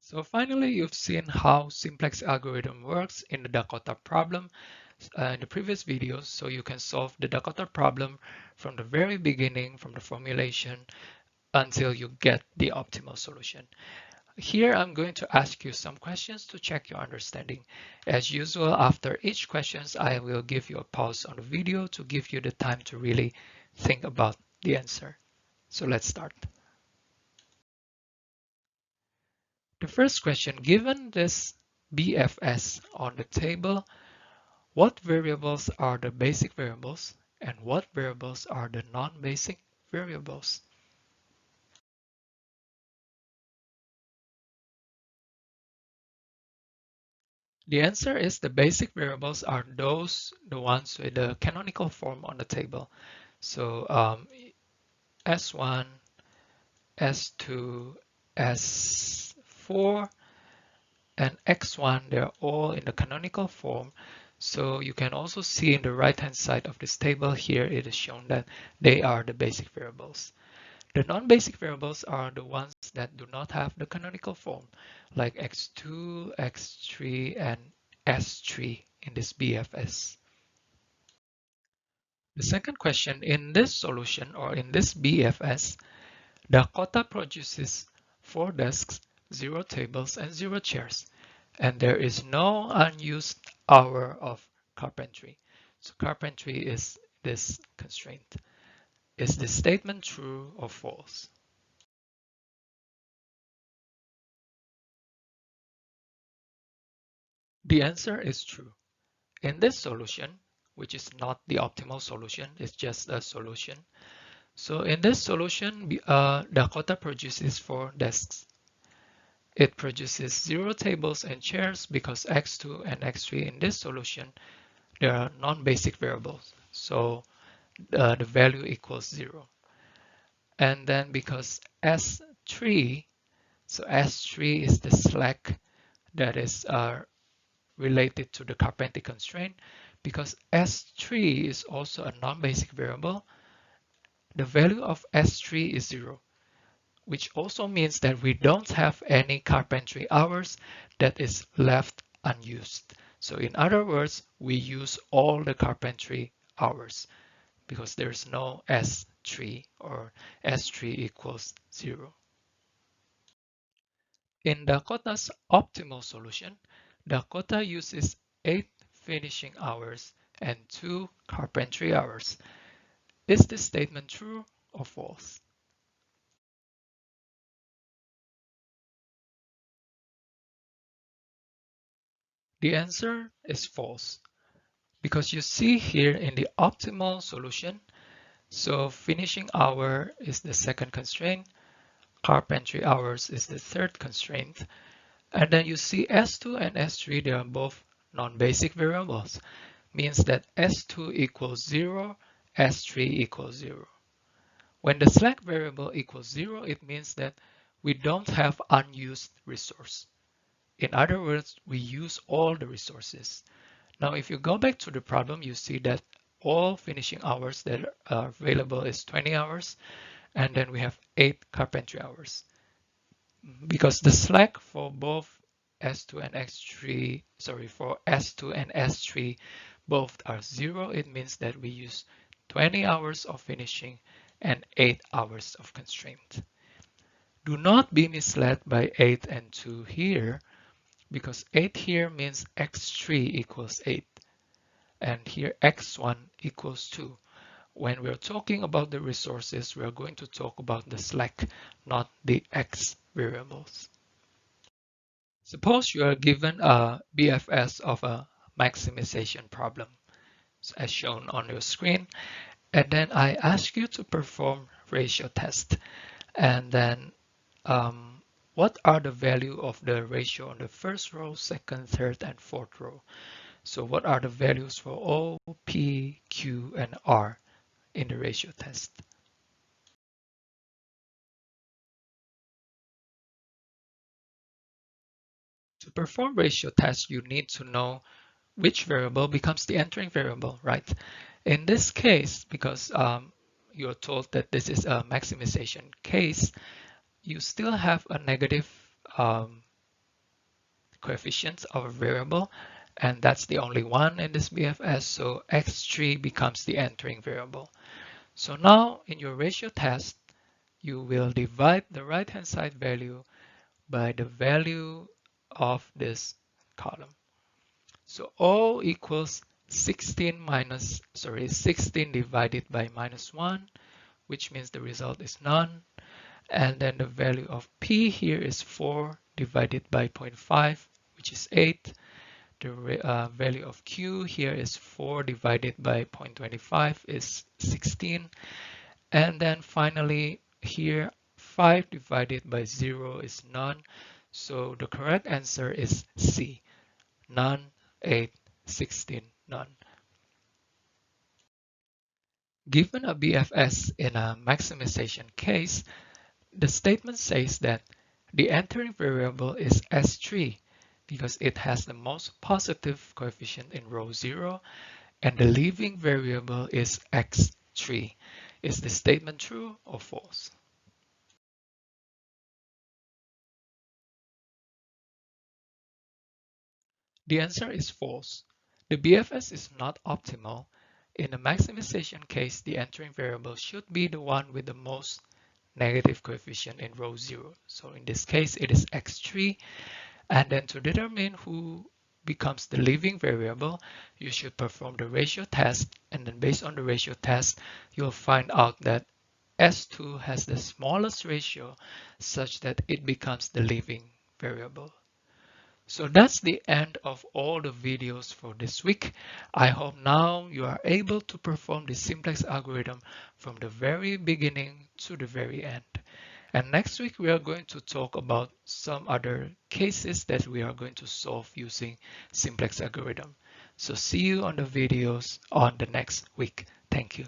So finally, you've seen how simplex algorithm works in the Dakota problem in the previous videos, so you can solve the Dakota problem from the very beginning, from the formulation until you get the optimal solution. Here, I'm going to ask you some questions to check your understanding. As usual, after each questions, I will give you a pause on the video to give you the time to really think about the answer. So let's start. The first question, given this BFS on the table, what variables are the basic variables and what variables are the non-basic variables? The answer is the basic variables are the ones with the canonical form on the table. So S1, S2, S4, and X1, they're all in the canonical form. So you can also see in the right-hand side of this table here, it is shown that they are the basic variables. The non-basic variables are the ones that do not have the canonical form, like X2, X3, and S3 in this BFS. The second question, in this solution or in this BFS, Dakota produces 4 desks, 0 tables, and 0 chairs, and there is no unused hour of carpentry. So carpentry is this constraint. Is this statement true or false? The answer is true. In this solution, which is not the optimal solution, it's just a solution. So in this solution, Dakota produces 4 desks. It produces 0 tables and chairs because x2 and x3 in this solution, they are non-basic variables. So the value equals 0. And then because S3, so S3 is the slack that is related to the Carpentry constraint. Because S3 is also a non-basic variable, the value of S3 is 0, which also means that we don't have any carpentry hours that is left unused. So in other words, we use all the carpentry hours because there's no S3 or S3 equals 0. In Dakota's optimal solution, Dakota uses 8 finishing hours and 2 carpentry hours. Is this statement true or false? The answer is false because you see here in the optimal solution, so finishing hour is the second constraint, carpentry hours is the third constraint, and then you see S2 and S3, they are both non-basic variables, means that S2 equals 0, S3 equals 0. When the slack variable equals 0, it means that we don't have unused resource. In other words, we use all the resources. Now, if you go back to the problem, you see that all finishing hours that are available is 20 hours, and then we have 8 carpentry hours. Because the slack for both S2 and X3, sorry, for S2 and S3, both are 0, it means that we use 20 hours of finishing and 8 hours of constraint. Do not be misled by 8 and 2 here, because 8 here means X3 equals 8, and here X1 equals 2. When we're talking about the resources, we're going to talk about the slack, not the X variables. Suppose you are given a BFS of a maximization problem, as shown on your screen, and then I ask you to perform ratio test. And then what are the value of the ratio on the first row, second, third, and fourth row? So what are the values for O, P, Q, and R in the ratio test? To perform ratio test, you need to know which variable becomes the entering variable, right? In this case, because you're told that this is a maximization case, you still have a negative coefficients of a variable, and that's the only one in this BFS, so x3 becomes the entering variable. So now in your ratio test, you will divide the right-hand side value by the value of this column. So O equals 16 divided by minus 1, which means the result is none. And then the value of P here is 4 divided by 0.5, which is 8. The value of Q here is 4 divided by 0.25 is 16. And then finally here 5 divided by 0 is none. So the correct answer is C. None, 8, 16, none. Given a BFS in a maximization case, the statement says that the entering variable is S3 because it has the most positive coefficient in row 0 and the leaving variable is X3. Is the statement true or false? The answer is false. The BFS is not optimal. In the maximization case, the entering variable should be the one with the most negative coefficient in row 0. So in this case, it is x3. And then to determine who becomes the leaving variable, you should perform the ratio test. And then based on the ratio test, you'll find out that S2 has the smallest ratio such that it becomes the leaving variable. So that's the end of all the videos for this week. I hope now you are able to perform the simplex algorithm from the very beginning to the very end. And next week we are going to talk about some other cases that we are going to solve using simplex algorithm. So see you on the videos on the next week. Thank you.